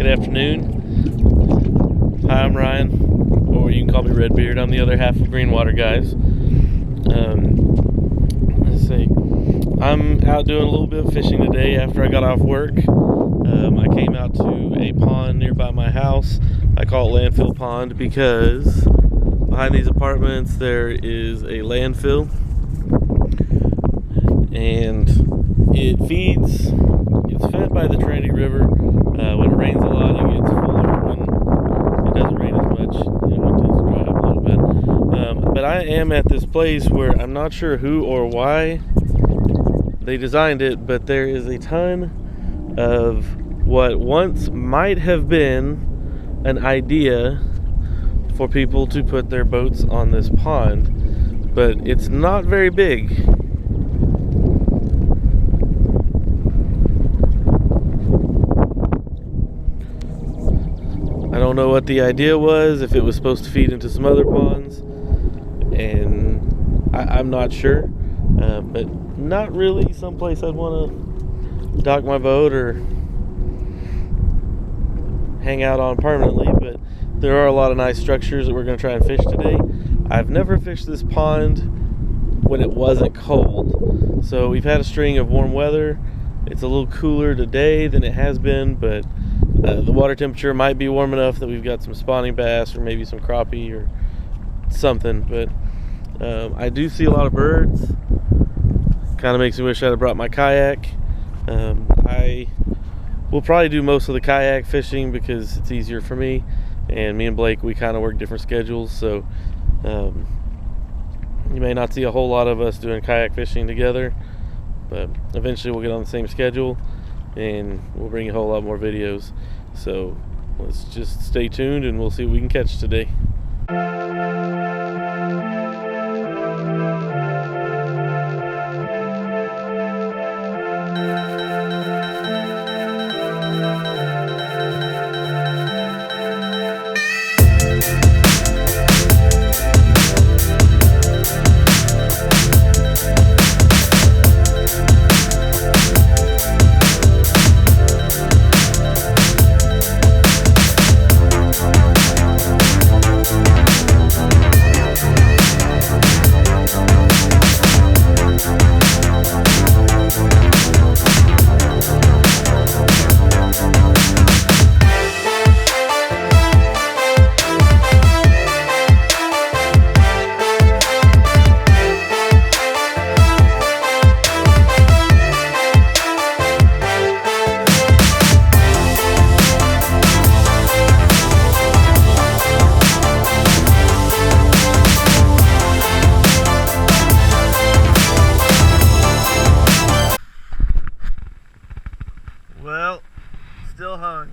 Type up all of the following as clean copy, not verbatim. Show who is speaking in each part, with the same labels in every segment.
Speaker 1: Good afternoon. Hi, I'm Ryan, or you can call me Redbeard. I'm the other half of Greenwater Guys. Let's see. I'm out doing a little bit of fishing today after I got off work. I came out to a pond nearby my house. I call it Landfill Pond because behind these apartments there is a landfill, and it's fed by the Trinity River. When it rains a lot, it gets fuller. When it doesn't rain as much, it tends to dry up a little bit. But I am at this place where I'm not sure who or why they designed it, but there is a ton of what once might have been an idea for people to put their boats on this pond, but it's not very big. I don't know what the idea was, if it was supposed to feed into some other ponds, and I'm not sure, but not really someplace I'd want to dock my boat or hang out on permanently, but there are a lot of nice structures that we're going to try and fish today. I've never fished this pond when it wasn't cold, so we've had a string of warm weather. It's a little cooler today than it has been, but the water temperature might be warm enough that we've got some spawning bass or maybe some crappie or something. But I do see a lot of birds. Kind of makes me wish I'd have brought my kayak. I will probably do most of the kayak fishing because it's easier for me, and me and Blake, we kind of work different schedules, so you may not see a whole lot of us doing kayak fishing together, but eventually we'll get on the same schedule and we'll bring you a whole lot more videos. So let's just stay tuned and we'll see what we can catch today. Well, still hung.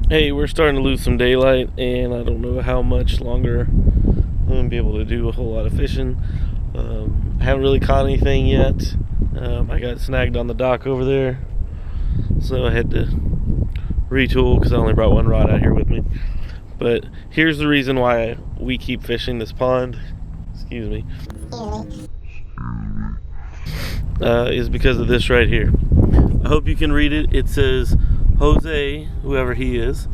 Speaker 1: Hey, we're starting to lose some daylight, and I don't know how much longer I'm going to be able to do a whole lot of fishing. I haven't really caught anything yet. I got snagged on the dock over there, so I had to retool because I only brought one rod out here with me. But here's the reason why we keep fishing this pond. Excuse me. Is because of this right here. I hope you can read it. It says Jose, whoever he is,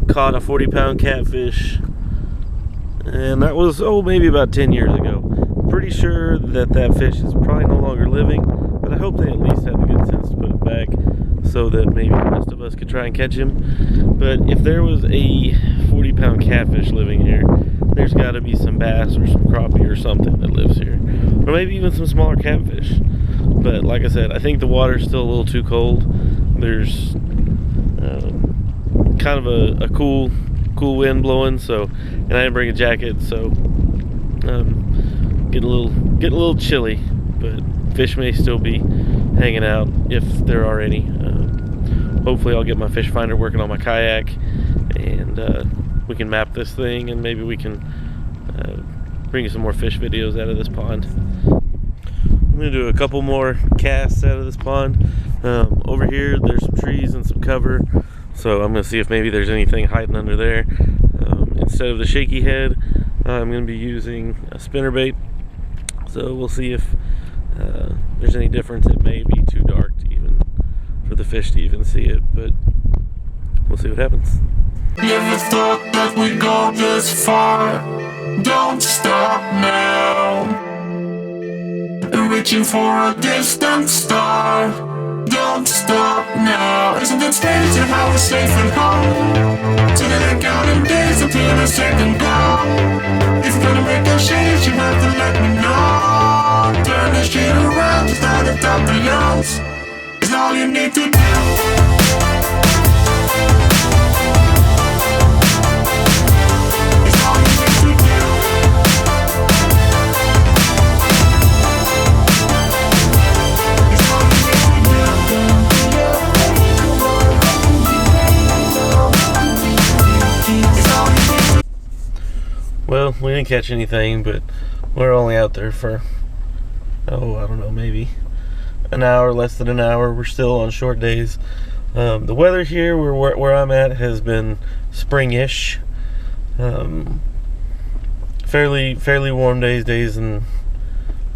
Speaker 1: caught a 40-pound catfish, and that was maybe about 10 years ago. Pretty sure that fish is probably no longer living, but I hope they at least had the good sense to put it back so that maybe the rest of us could try and catch him. But if there was a 40-pound catfish living here, there's got to be some bass or some crappie or something that lives here, or maybe even some smaller catfish. But like I said, I think the water's still a little too cold. There's kind of a cool wind blowing, so, and I didn't bring a jacket, so getting a little chilly, but fish may still be hanging out if there are any. Hopefully I'll get my fish finder working on my kayak, and we can map this thing, and maybe we can bring you some more fish videos out of this pond. I'm gonna do a couple more casts out of this pond. Over here there's some trees and some cover, So I'm going to see if maybe there's anything hiding under there. Instead of the shaky head, I'm going to be using a spinnerbait. So we'll see if there's any difference. It may be too dark to even for the fish to even see it, but we'll see what happens.
Speaker 2: Never thought that we'd go this far. Don't stop now. Reaching for a distant star. Don't stop now. Isn't it strange how we're safe at home? So that I counting days until the second go. If you're gonna make a change, you have to let me know. Turn this shit around, just out of top of yours. It's all you need to do.
Speaker 1: Well, we didn't catch anything, but we're only out there for, I don't know, maybe an hour, less than an hour. We're still on short days. The weather here where I'm at has been springish. Fairly warm days in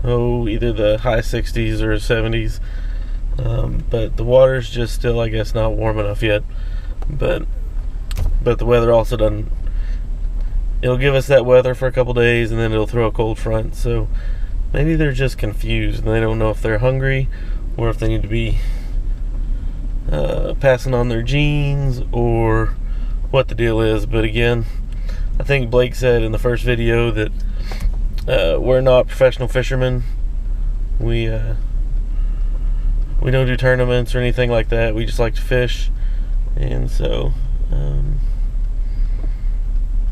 Speaker 1: either the high 60s or 70s. But the water's just still, I guess, not warm enough yet. But the weather also doesn't. It'll give us that weather for a couple days, and then it'll throw a cold front. So maybe they're just confused and they don't know if they're hungry or if they need to be passing on their genes or what the deal is. But again, I think Blake said in the first video that we're not professional fishermen. We don't do tournaments or anything like that. We just like to fish, and so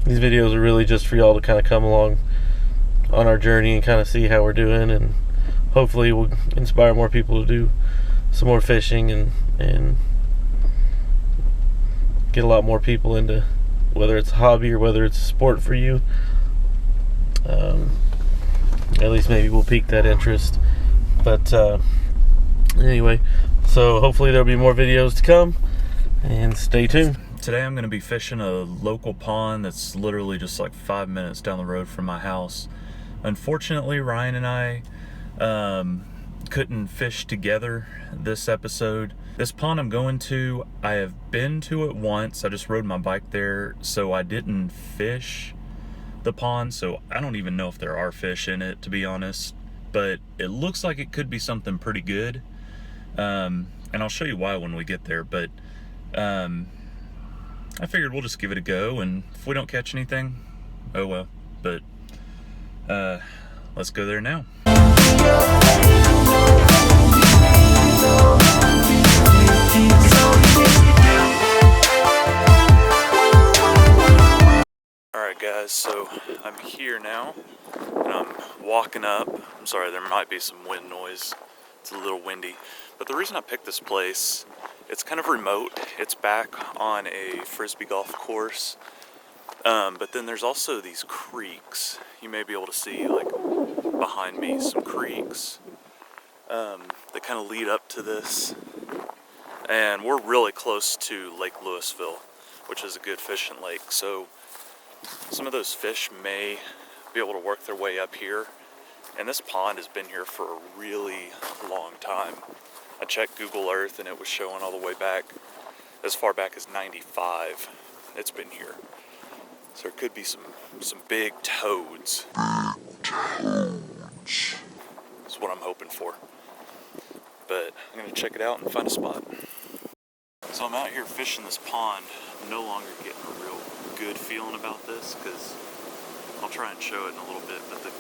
Speaker 1: these videos are really just for y'all to kind of come along on our journey and kind of see how we're doing, and hopefully we'll inspire more people to do some more fishing and get a lot more people into, whether it's a hobby or whether it's a sport for you. At least maybe we'll pique that interest. But anyway, so hopefully there'll be more videos to come, and stay tuned.
Speaker 3: Today I'm going to be fishing a local pond that's literally just like 5 minutes down the road from my house. Unfortunately, Ryan and I couldn't fish together this episode. This pond I'm going to, I have been to it once. I just rode my bike there, so I didn't fish the pond, so I don't even know if there are fish in it, to be honest. But it looks like it could be something pretty good. And I'll show you why when we get there, but I figured we'll just give it a go, and if we don't catch anything, oh well. But let's go there now. Alright guys, so I'm here now, and I'm walking up. I'm sorry, there might be some wind noise. It's a little windy. But the reason I picked this place, it's kind of remote. It's back on a frisbee golf course. But then there's also these creeks. You may be able to see, like, behind me, some creeks that kind of lead up to this. And we're really close to Lake Louisville, which is a good fishing lake. So some of those fish may be able to work their way up here. And this pond has been here for a really long time. I checked Google Earth and it was showing all the way back, as far back as 95. It's been here. So there could be some big toads. That's what I'm hoping for. But I'm gonna check it out and find a spot. So I'm out here fishing this pond. I'm no longer getting a real good feeling about this, because I'll try and show it in a little bit, but the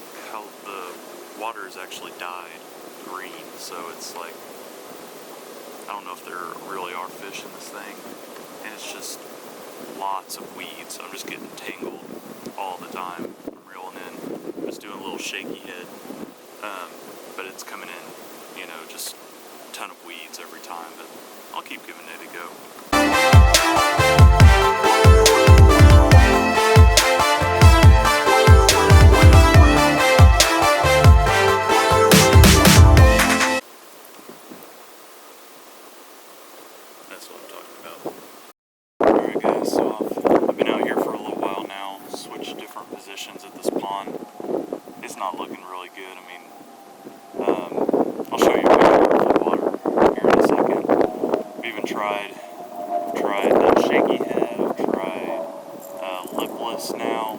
Speaker 3: water has actually dyed green, so it's like, I don't know if there really are fish in this thing, and it's just lots of weeds, so I'm just getting tangled all the time. I'm reeling in, I'm just doing a little shaky head, but it's coming in, you know, just a ton of weeds every time, but I'll keep giving it a go. tried Shaky Head, tried Lipless now.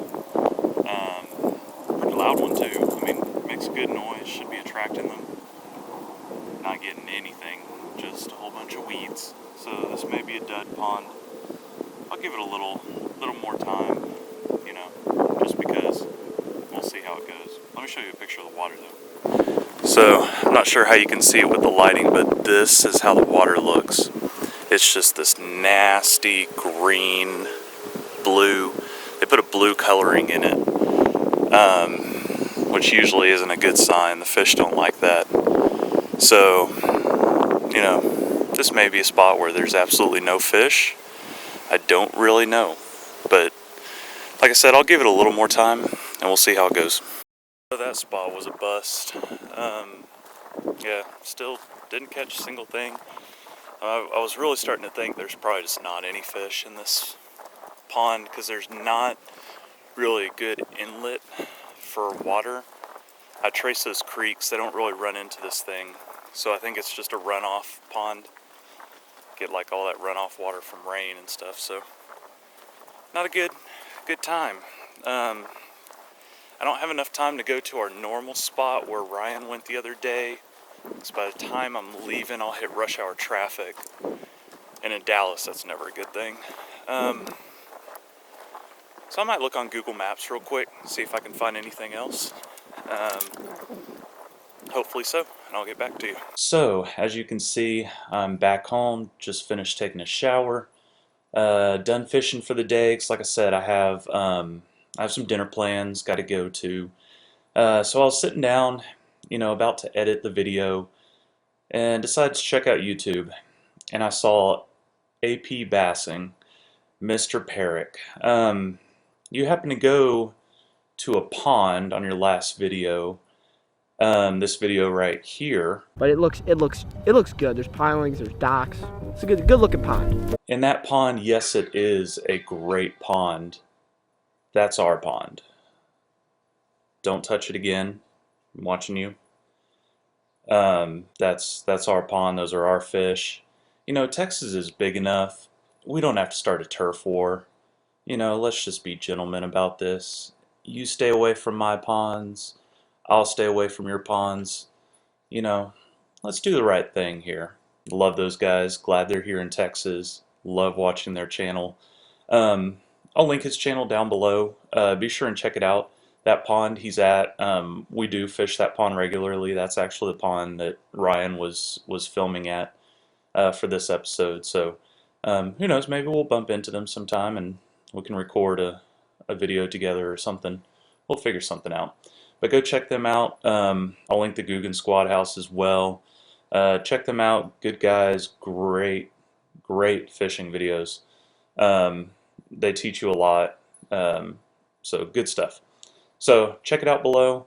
Speaker 3: Pretty loud one too. I mean, makes good noise, should be attracting them. Not getting anything, just a whole bunch of weeds. So this may be a dud pond. I'll give it a little more time, you know, just because. We'll see how it goes. Let me show you a picture of the water though. So, I'm not sure how you can see it with the lighting, but this is how the water looks. It's just this nasty green, blue. They put a blue coloring in it, which usually isn't a good sign. The fish don't like that. So, you know, this may be a spot where there's absolutely no fish. I don't really know. But, like I said, I'll give it a little more time, and we'll see how it goes. That spot was a bust. Yeah, still didn't catch a single thing. I was really starting to think there's probably just not any fish in this pond because there's not really a good inlet for water. I trace those creeks, they don't really run into this thing. So I think it's just a runoff pond. Get like all that runoff water from rain and stuff, so not a good time. I don't have enough time to go to our normal spot where Ryan went the other day. Because by the time I'm leaving, I'll hit rush hour traffic. And in Dallas, that's never a good thing. So I might look on Google Maps real quick, see if I can find anything else. Hopefully so, and I'll get back to you. So, as you can see, I'm back home, just finished taking a shower. Done fishing for the day, because like I said, I have some dinner plans, got to go to. So I was sitting down, you know, about to edit the video, and decided to check out YouTube. And I saw AP Bassing, Mr. Perrick. You happen to go to a pond on your last video. This video right here.
Speaker 4: But it looks good. There's pilings, there's docks. It's a good looking pond.
Speaker 3: In that pond, yes, it is a great pond. That's our pond. Don't touch it again. I'm watching you. That's our pond. Those are our fish. You know, Texas is big enough. We don't have to start a turf war. You know, let's just be gentlemen about this. You stay away from my ponds. I'll stay away from your ponds. You know, let's do the right thing here. Love those guys. Glad they're here in Texas. Love watching their channel. I'll link his channel down below. Be sure and check it out. That pond he's at, we do fish that pond regularly. That's actually the pond that Ryan was filming at for this episode. So who knows, maybe we'll bump into them sometime and we can record a video together or something. We'll figure something out. But go check them out. I'll link the Googan Squad House as well. Check them out. Good guys. Great fishing videos. They teach you a lot. So good stuff. So check it out below.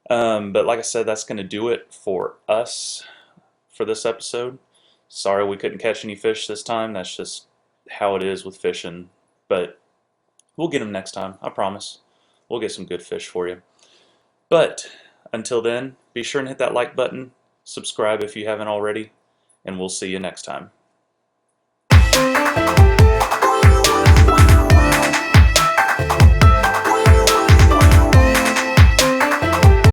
Speaker 3: But like I said, that's going to do it for us for this episode. Sorry we couldn't catch any fish this time. That's just how it is with fishing. But we'll get them next time. I promise. We'll get some good fish for you. But until then, be sure and hit that like button, subscribe if you haven't already, and we'll see you next time.